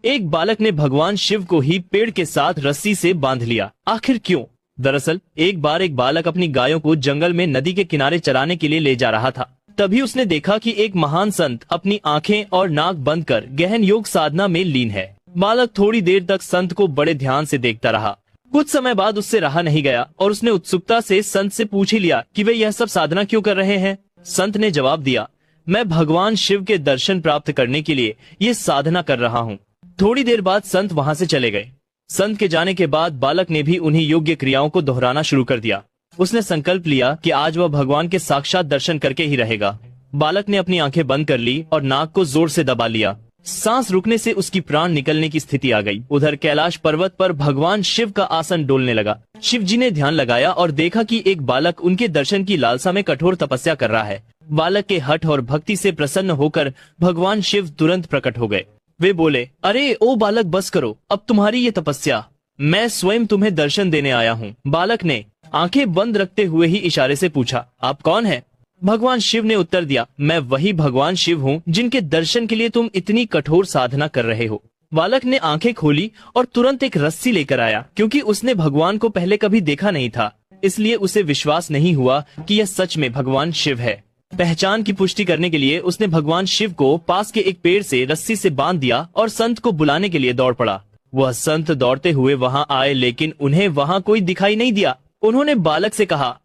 एक बालक ने भगवान शिव को ही पेड़ के साथ रस्सी से बांध लिया। आखिर क्यों? दरअसल एक बार एक बालक अपनी गायों को जंगल में नदी के किनारे चराने के लिए ले जा रहा था। तभी उसने देखा कि एक महान संत अपनी आंखें और नाक बंद कर गहन योग साधना में लीन है। बालक थोड़ी देर तक संत को बड़े ध्यान से देखता रहा। कुछ समय बाद उससे रहा नहीं गया और उसने उत्सुकता से संत से पूछ ही लिया कि वे यह सब साधना क्यों कर रहे हैं। संत ने जवाब दिया, मैं भगवान शिव के दर्शन प्राप्त करने के लिए ये साधना कर रहा हूँ। थोड़ी देर बाद संत वहाँ से चले गए। संत के जाने के बाद बालक ने भी उन्हीं योग्य क्रियाओं को दोहराना शुरू कर दिया। उसने संकल्प लिया कि आज वह भगवान के साक्षात दर्शन करके ही रहेगा। बालक ने अपनी आंखें बंद कर ली और नाक को जोर से दबा लिया। सांस रुकने से उसकी प्राण निकलने की स्थिति आ गई। उधर कैलाश पर्वत पर भगवान शिव का आसन डोलने लगा। शिव जी ने ध्यान लगाया और देखा कि एक बालक उनके दर्शन की लालसा में कठोर तपस्या कर रहा है। बालक के हठ और भक्ति से प्रसन्न होकर भगवान शिव तुरंत प्रकट हो गए। वे बोले, अरे ओ बालक, बस करो, अब तुम्हारी ये तपस्या, मैं स्वयं तुम्हें दर्शन देने आया हूँ। बालक ने आंखें बंद रखते हुए ही इशारे से पूछा, आप कौन है? भगवान शिव ने उत्तर दिया, मैं वही भगवान शिव हूँ जिनके दर्शन के लिए तुम इतनी कठोर साधना कर रहे हो। बालक ने आंखें खोली और तुरंत एक रस्सी लेकर आया। क्योंकि उसने भगवान को पहले कभी देखा नहीं था, इसलिए उसे विश्वास नहीं हुआ कि यह सच में भगवान शिव है। पहचान की पुष्टि करने के लिए उसने भगवान शिव को पास के एक पेड़ से रस्सी से बांध दिया और संत को बुलाने के लिए दौड़ पड़ा। वह संत दौड़ते हुए वहाँ आए, लेकिन उन्हें वहाँ कोई दिखाई नहीं दिया। उन्होंने बालक से कहा,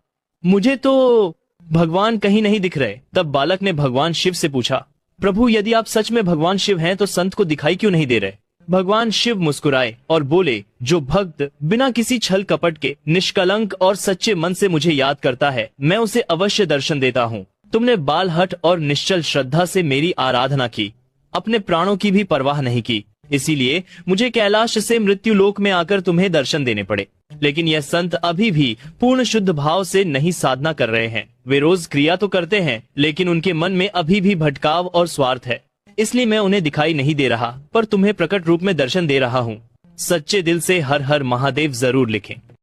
मुझे तो भगवान कहीं नहीं दिख रहे। तब बालक ने भगवान शिव से पूछा, प्रभु, यदि आप सच में भगवान शिव हैं तो संत को दिखाई क्यों नहीं दे रहे? भगवान शिव मुस्कुराए और बोले, जो भक्त बिना किसी छल कपट के निष्कलंक और सच्चे मन से मुझे याद करता है, मैं उसे अवश्य दर्शन देता हूँ। तुमने बाल हट और निश्चल श्रद्धा से मेरी आराधना की, अपने प्राणों की भी परवाह नहीं की, इसीलिए मुझे कैलाश से मृत्यु लोक में आकर तुम्हें दर्शन देने पड़े। लेकिन यह संत अभी भी पूर्ण शुद्ध भाव से नहीं साधना कर रहे हैं। वे रोज क्रिया तो करते हैं, लेकिन उनके मन में अभी भी भटकाव और स्वार्थ है। इसलिए मैं उन्हें दिखाई नहीं दे रहा, पर तुम्हें प्रकट रूप में दर्शन दे रहा हूँ। सच्चे दिल से हर हर महादेव जरूर लिखें।